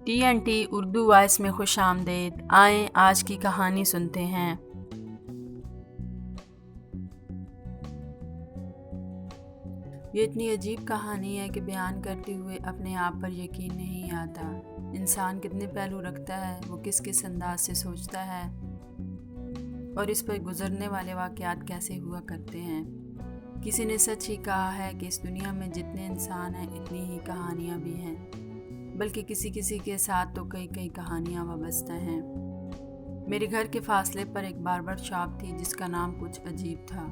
TNT Urdu voice میں خوش آمدید۔ آئیں آج کی کہانی سنتے ہیں۔ یہ اتنی عجیب کہانی ہے کہ بیان کرتے ہوئے اپنے آپ پر یقین نہیں آتا۔ انسان کتنے پہلو رکھتا ہے، وہ کس کس انداز سے سوچتا ہے اور اس پر گزرنے والے واقعات کیسے ہوا کرتے ہیں۔ کسی نے سچ ہی کہا ہے کہ اس دنیا میں جتنے انسان ہیں اتنی ہی کہانیاں بھی ہیں، بلکہ کسی کسی کے ساتھ تو کئی کہانیاں وابستہ ہیں۔ میرے گھر کے فاصلے پر ایک باربر شاپ تھی جس کا نام کچھ عجیب تھا۔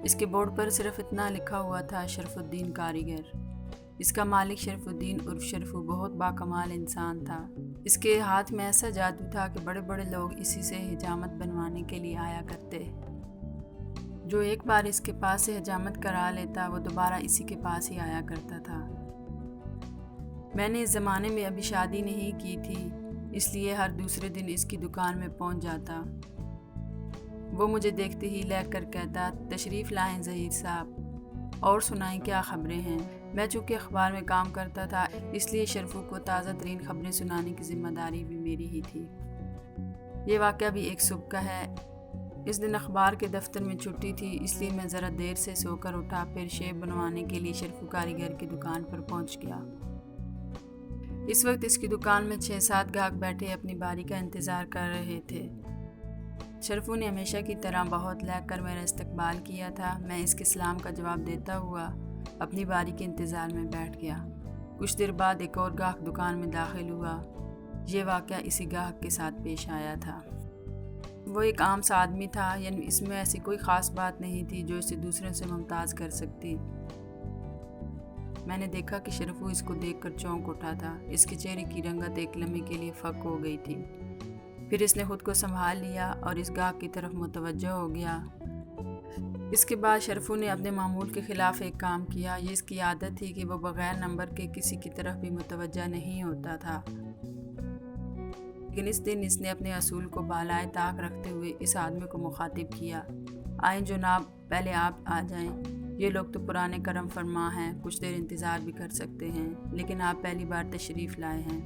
اس کے بورڈ پر صرف اتنا لکھا ہوا تھا، شرف الدین کاریگر۔ اس کا مالک شرف الدین عرف شرفو بہت باکمال انسان تھا۔ اس کے ہاتھ میں ایسا جادو تھا کہ بڑے بڑے لوگ اسی سے حجامت بنوانے کے لیے آیا کرتے۔ جو ایک بار اس کے پاس سے حجامت کرا لیتا وہ دوبارہ اسی کے پاس ہی آیا کرتا تھا۔ میں نے اس زمانے میں ابھی شادی نہیں کی تھی، اس لیے ہر دوسرے دن اس کی دکان میں پہنچ جاتا۔ وہ مجھے دیکھتے ہی لے کر کہتا، تشریف لائیں ظہیر صاحب، اور سنائیں کیا خبریں ہیں۔ میں چونکہ اخبار میں کام کرتا تھا، اس لیے شرفو کو تازہ ترین خبریں سنانے کی ذمہ داری بھی میری ہی تھی۔ یہ واقعہ بھی ایک صبح کا ہے۔ اس دن اخبار کے دفتر میں چھٹی تھی، اس لیے میں ذرا دیر سے سو کر اٹھا، پھر شیپ بنوانے کے لیے شرفو کاریگر کی دکان پر پہنچ گیا۔ اس وقت اس کی دکان میں 6-7 گاہک بیٹھے اپنی باری کا انتظار کر رہے تھے۔ شرفو نے ہمیشہ کی طرح بہت لے کر میرا استقبال کیا تھا۔ میں اس کے سلام کا جواب دیتا ہوا اپنی باری کے انتظار میں بیٹھ گیا۔ کچھ دیر بعد ایک اور گاہک دکان میں داخل ہوا۔ یہ واقعہ اسی گاہک کے ساتھ پیش آیا تھا۔ وہ ایک عام سا آدمی تھا، یعنی اس میں ایسی کوئی خاص بات نہیں تھی جو اسے دوسروں سے ممتاز کر سکتی۔ میں نے دیکھا کہ شرفو اس کو دیکھ کر چونک اٹھا تھا۔ اس کے چہرے کی رنگت ایک لمحے کے لیے فک ہو گئی تھی، پھر اس نے خود کو سنبھال لیا اور اس گاہک کی طرف متوجہ ہو گیا۔ اس کے بعد شرفو نے اپنے معمول کے خلاف ایک کام کیا۔ یہ اس کی عادت تھی کہ وہ بغیر نمبر کے کسی کی طرف بھی متوجہ نہیں ہوتا تھا، لیکن اس دن اس نے اپنے اصول کو بالائے طاق رکھتے ہوئے اس آدمی کو مخاطب کیا، آئیں جناب، پہلے آپ آ جائیں۔ یہ لوگ تو پرانے کرم فرما ہیں، کچھ دیر انتظار بھی کر سکتے ہیں، لیکن آپ پہلی بار تشریف لائے ہیں۔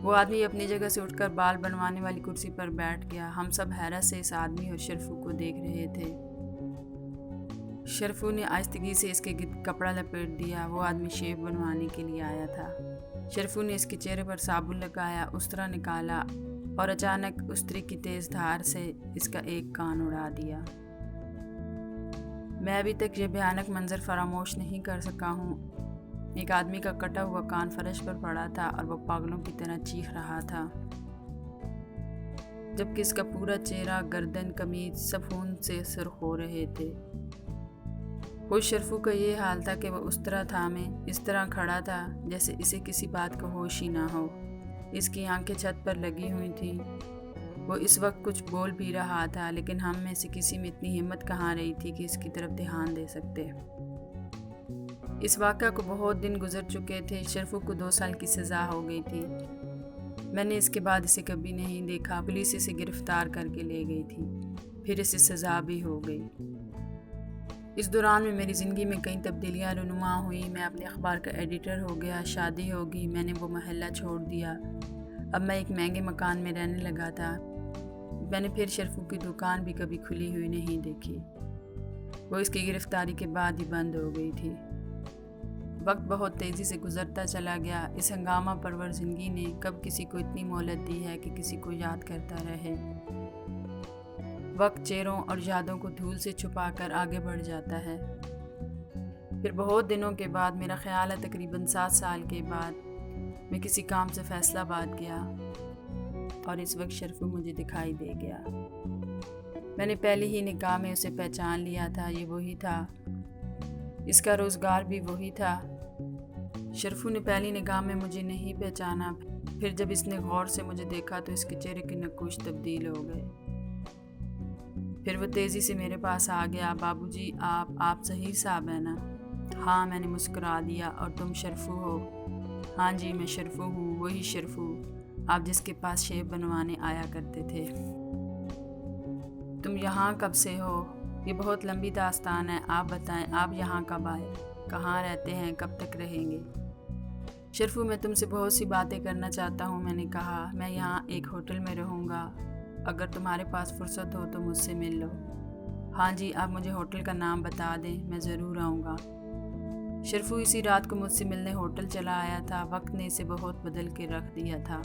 وہ آدمی اپنی جگہ سے اٹھ کر بال بنوانے والی کرسی پر بیٹھ گیا۔ ہم سب حیرت سے اس آدمی اور شرفو کو دیکھ رہے تھے۔ شرفو نے آہستگی سے اس کے گرد کپڑا لپیٹ دیا۔ وہ آدمی شیپ بنوانے کے لیے آیا تھا۔ شرفو نے اس کے چہرے پر صابن لگایا، استرا نکالا اور اچانک استری کی تیز دھار سے اس کا ایک کان اڑا دیا۔ میں ابھی تک یہ بھیانک منظر فراموش نہیں کر سکا ہوں۔ ایک آدمی کا کٹا ہوا کان فرش پر پڑا تھا اور وہ پاگلوں کی طرح چیخ رہا تھا، جبکہ اس کا پورا چہرہ، گردن، قمیض سب خون سے سرخ ہو رہے تھے۔ خود شرفو کا یہ حال تھا کہ وہ اس طرح تھامے، اس طرح کھڑا تھا جیسے اسے کسی بات کا ہوش ہی نہ ہو۔ اس کی آنکھیں چھت پر لگی ہوئی تھیں۔ وہ اس وقت کچھ بول بھی رہا تھا، لیکن ہم میں سے کسی میں اتنی ہمت کہاں رہی تھی کہ اس کی طرف دھیان دے سکتے۔ اس واقعہ کو بہت دن گزر چکے تھے۔ شرفو کو 2 سال کی سزا ہو گئی تھی۔ میں نے اس کے بعد اسے کبھی نہیں دیکھا۔ پولیس اسے گرفتار کر کے لے گئی تھی، پھر اسے سزا بھی ہو گئی۔ اس دوران میں میری زندگی میں کئی تبدیلیاں رونما ہوئیں۔ میں اپنے اخبار کا ایڈیٹر ہو گیا، شادی ہوگی، میں نے وہ محلہ چھوڑ دیا۔ اب میں ایک مہنگے مکان میں رہنے لگا تھا۔ میں نے پھر شرفو کی دکان بھی کبھی کھلی ہوئی نہیں دیکھی۔ وہ اس کی گرفتاری کے بعد ہی بند ہو گئی تھی۔ وقت بہت تیزی سے گزرتا چلا گیا۔ اس ہنگامہ پرور زندگی نے کب کسی کو اتنی مہلت دی ہے کہ کسی کو یاد کرتا رہے۔ وقت چہروں اور یادوں کو دھول سے چھپا کر آگے بڑھ جاتا ہے۔ پھر بہت دنوں کے بعد، میرا خیال ہے تقریباً 7 سال کے بعد، میں کسی کام سے فیصلہ آباد گیا اور اس وقت شرفو مجھے دکھائی دے گیا۔ میں نے پہلی ہی نگاہ میں اسے پہچان لیا تھا۔ یہ وہی تھا، اس کا روزگار بھی وہی تھا۔ شرفو نے پہلی نگاہ میں مجھے نہیں پہچانا، پھر جب اس نے غور سے مجھے دیکھا تو اس کے چہرے کے نقوش تبدیل ہو گئے۔ پھر وہ تیزی سے میرے پاس آ گیا۔ بابو جی، آپ ظہیر صاحب ہیں نا؟ ہاں، میں نے مسکرا دیا۔ اور تم شرفو ہو؟ ہاں جی، میں شرفو ہوں، وہی شرفو، آپ جس کے پاس شیپ بنوانے آیا کرتے تھے۔ تم یہاں کب سے ہو؟ یہ بہت لمبی داستان ہے، آپ بتائیں، آپ یہاں کب آئے؟ کہاں رہتے ہیں؟ کب تک رہیں گے؟ شرفو میں تم سے بہت سی باتیں کرنا چاہتا ہوں، میں نے کہا۔ میں یہاں ایک ہوٹل میں رہوں گا، اگر تمہارے پاس فرصت ہو تو مجھ سے مل لو۔ ہاں جی، آپ مجھے ہوٹل کا نام بتا دیں، میں ضرور آؤں گا۔ شرفو اسی رات کو مجھ سے ملنے ہوٹل چلا آیا تھا۔ وقت نے اسے بہت بدل کے رکھ دیا تھا۔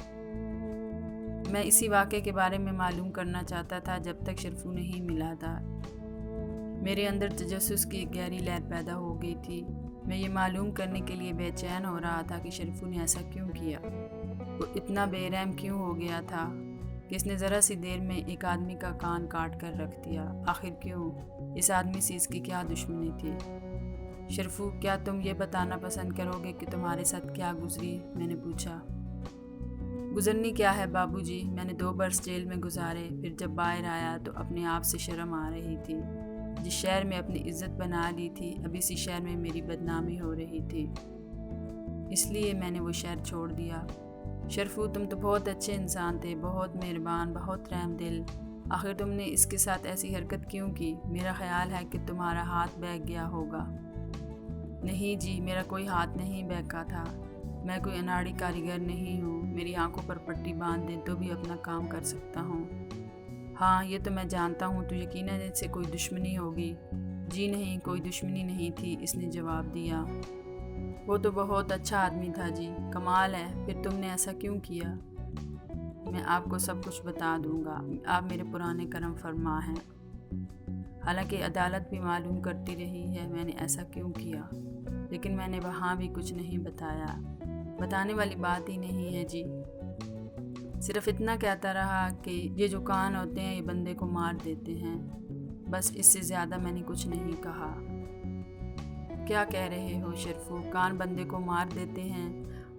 میں اسی واقعے کے بارے میں معلوم کرنا چاہتا تھا جب تک شرفو نہیں ملا تھا۔ میرے اندر تجسس کی ایک گہری لہر پیدا ہو گئی تھی۔ میں یہ معلوم کرنے کے لیے بے چین ہو رہا تھا کہ شرفو نے ایسا کیوں کیا۔ وہ اتنا بے رحم کیوں ہو گیا تھا کہ اس نے ذرا سی دیر میں ایک آدمی کا کان کاٹ کر رکھ دیا۔ آخر کیوں؟ اس آدمی سے اس کی کیا دشمنی تھی؟ شرفو، کیا تم یہ بتانا پسند کرو گے کہ تمہارے ساتھ کیا گزری؟ میں نے پوچھا۔ گزرنی کیا ہے بابو جی، میں نے 2 برس جیل میں گزارے، پھر جب باہر آیا تو اپنے آپ سے شرم آ رہی تھی۔ جس شہر میں اپنی عزت بنا لی تھی، اب اسی شہر میں میری بدنامی ہو رہی تھی، اس لیے میں نے وہ شہر چھوڑ دیا۔ شرفو، تم تو بہت اچھے انسان تھے، بہت مہربان، بہت رحم دل۔ آخر تم نے اس کے ساتھ ایسی حرکت کیوں کی؟ میرا خیال ہے کہ تمہارا ہاتھ بہک گیا ہوگا۔ نہیں جی، میرا کوئی ہاتھ نہیں بہکا تھا۔ میں کوئی اناڑی کاریگر نہیں ہوں، میری آنکھوں پر پٹی باندھ دیں تو بھی اپنا کام کر سکتا ہوں۔ ہاں، یہ تو میں جانتا ہوں، تو یقیناً اس سے کوئی دشمنی ہوگی۔ جی نہیں، کوئی دشمنی نہیں تھی، اس نے جواب دیا۔ وہ تو بہت اچھا آدمی تھا جی۔ کمال ہے، پھر تم نے ایسا کیوں کیا؟ میں آپ کو سب کچھ بتا دوں گا، آپ میرے پرانے کرم فرما ہیں۔ حالانکہ عدالت بھی معلوم کرتی رہی ہے میں نے ایسا کیوں کیا، لیکن میں نے وہاں بھی کچھ نہیں بتایا۔ بتانے والی بات ہی نہیں ہے جی۔ صرف اتنا کہتا رہا کہ یہ جو کان ہوتے ہیں یہ بندے کو مار دیتے ہیں، بس اس سے زیادہ میں نے کچھ نہیں کہا۔ کیا کہہ رہے ہو شرفو؟ کان بندے کو مار دیتے ہیں؟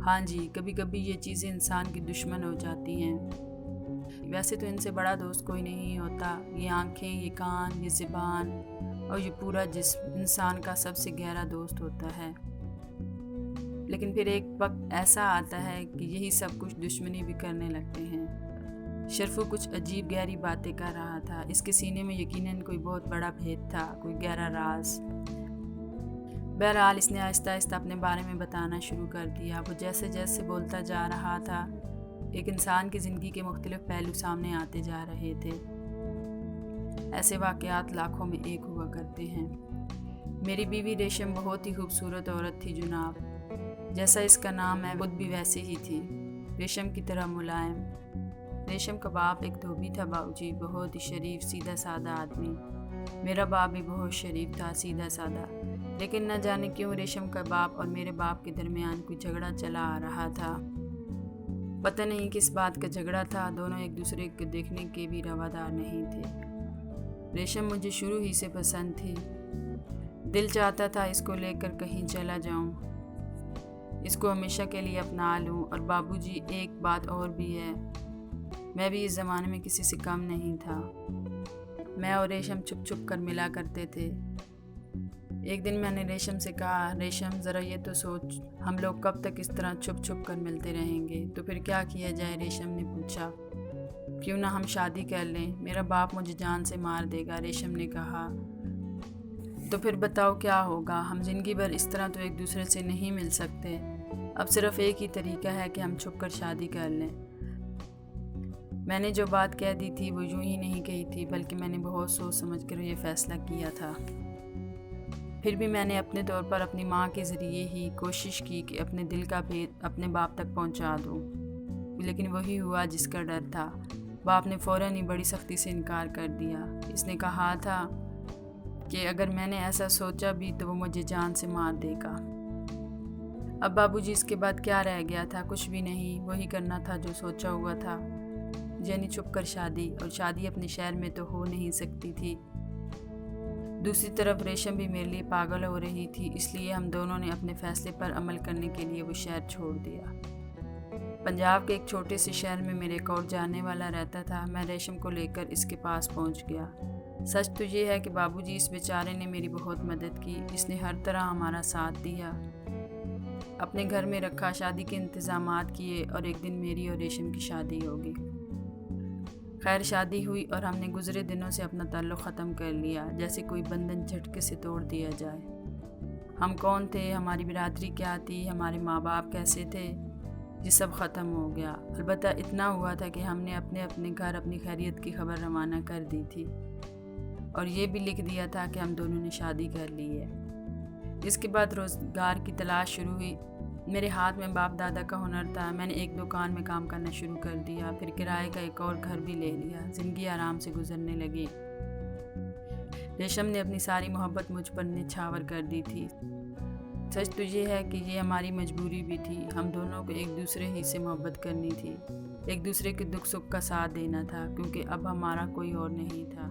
ہاں جی، کبھی کبھی یہ چیزیں انسان کی دشمن ہو جاتی ہیں۔ ویسے تو ان سے بڑا دوست کوئی نہیں ہوتا۔ یہ آنکھیں، یہ کان، یہ زبان اور یہ پورا جسم انسان کا سب سے گہرا دوست ہوتا ہے۔ لیکن پھر ایک وقت ایسا آتا ہے کہ یہی سب کچھ دشمنی بھی کرنے لگتے ہیں۔ شرفو کچھ عجیب گہری باتیں کر رہا تھا۔ اس کے سینے میں یقیناً کوئی بہت بڑا بھید تھا، کوئی گہرا راز۔ بہرحال اس نے آہستہ آہستہ اپنے بارے میں بتانا شروع کر دیا۔ وہ جیسے جیسے بولتا جا رہا تھا، ایک انسان کی زندگی کے مختلف پہلو سامنے آتے جا رہے تھے۔ ایسے واقعات لاکھوں میں ایک ہوا کرتے ہیں۔ میری بیوی ریشم بہت ہی خوبصورت عورت تھی جناب، جیسا اس کا نام ہے خود بھی ویسے ہی تھی، ریشم کی طرح ملائم۔ ریشم کا باپ ایک دھوبی تھا باؤجی، بہت ہی شریف سیدھا سادہ آدمی۔ میرا باپ بھی بہت شریف تھا، سیدھا سادہ، لیکن نہ جانے کیوں ریشم کا باپ اور میرے باپ کے درمیان کوئی جھگڑا چلا آ رہا تھا۔ پتہ نہیں کس بات کا جھگڑا تھا، دونوں ایک دوسرے کو دیکھنے کے بھی روادار نہیں تھے۔ ریشم مجھے شروع ہی سے پسند تھی، دل چاہتا تھا اس کو لے کر کہیں چلا جاؤں، اس کو ہمیشہ کے لیے اپنا لوں۔ اور بابو جی، ایک بات اور بھی ہے، میں بھی اس زمانے میں کسی سے کم نہیں تھا۔ میں اور ریشم چھپ چھپ کر ملا کرتے تھے۔ ایک دن میں نے ریشم سے کہا، ریشم ذرا یہ تو سوچ، ہم لوگ کب تک اس طرح چھپ چھپ کر ملتے رہیں گے؟ تو پھر کیا کیا جائے؟ ریشم نے پوچھا۔ کیوں نہ ہم شادی کر لیں؟ میرا باپ مجھے جان سے مار دے گا، ریشم نے کہا۔ تو پھر بتاؤ کیا ہوگا؟ ہم زندگی بھر اس طرح تو ایک دوسرے سے نہیں مل سکتے۔ اب صرف ایک ہی طریقہ ہے کہ ہم چھپ کر شادی کر لیں۔ میں نے جو بات کہہ دی تھی وہ یوں ہی نہیں کہی تھی، بلکہ میں نے بہت سوچ سمجھ کر یہ فیصلہ کیا تھا۔ پھر بھی میں نے اپنے طور پر اپنی ماں کے ذریعے ہی کوشش کی کہ اپنے دل کا بھید اپنے باپ تک پہنچا دوں، لیکن وہی ہوا جس کا ڈر تھا۔ باپ نے فوراً ہی بڑی سختی سے انکار کر دیا۔ اس نے کہا تھا کہ اگر میں نے ایسا سوچا بھی تو وہ مجھے جان سے مار دے گا۔ اب بابو جی اس کے بعد کیا رہ گیا تھا؟ کچھ بھی نہیں، وہی کرنا تھا جو سوچا ہوا تھا، یعنی چھپ کر شادی، اور شادی اپنے شہر میں تو ہو نہیں سکتی تھی۔ دوسری طرف ریشم بھی میرے لیے پاگل ہو رہی تھی، اس لیے ہم دونوں نے اپنے فیصلے پر عمل کرنے کے لیے وہ شہر چھوڑ دیا۔ پنجاب کے ایک چھوٹے سے شہر میں میرے ایک اور جاننے والا رہتا تھا۔ میں ریشم کو لے کر اس کے پاس پہنچ گیا۔ سچ تو یہ ہے کہ بابو جی اس بیچارے نے میری بہت مدد کی، اس نے ہر طرح ہمارا ساتھ دیا، اپنے گھر میں رکھا، شادی کے انتظامات کیے، اور ایک دن میری اور ریشم کی شادی ہوگی۔ خیر شادی ہوئی اور ہم نے گزرے دنوں سے اپنا تعلق ختم کر لیا، جیسے کوئی بندھن جھٹکے سے توڑ دیا جائے۔ ہم کون تھے، ہماری برادری کیا تھی، ہمارے ماں باپ کیسے تھے، یہ سب ختم ہو گیا۔ البتہ اتنا ہوا تھا کہ ہم نے اپنے اپنے گھر اپنی خیریت کی خبر روانہ کر دی تھی، اور یہ بھی لکھ دیا تھا کہ ہم دونوں نے شادی کر لی ہے۔ اس کے بعد روزگار کی تلاش شروع ہوئی۔ میرے ہاتھ میں باپ دادا کا ہنر تھا، میں نے ایک دکان میں کام کرنا شروع کر دیا، پھر کرائے کا ایک اور گھر بھی لے لیا۔ زندگی آرام سے گزرنے لگی۔ ریشم نے اپنی ساری محبت مجھ پر نچھاور کر دی تھی۔ سچ تو یہ ہے کہ یہ ہماری مجبوری بھی تھی، ہم دونوں کو ایک دوسرے ہی سے محبت کرنی تھی، ایک دوسرے کے دکھ سکھ کا ساتھ دینا تھا، کیونکہ اب ہمارا کوئی اور نہیں تھا۔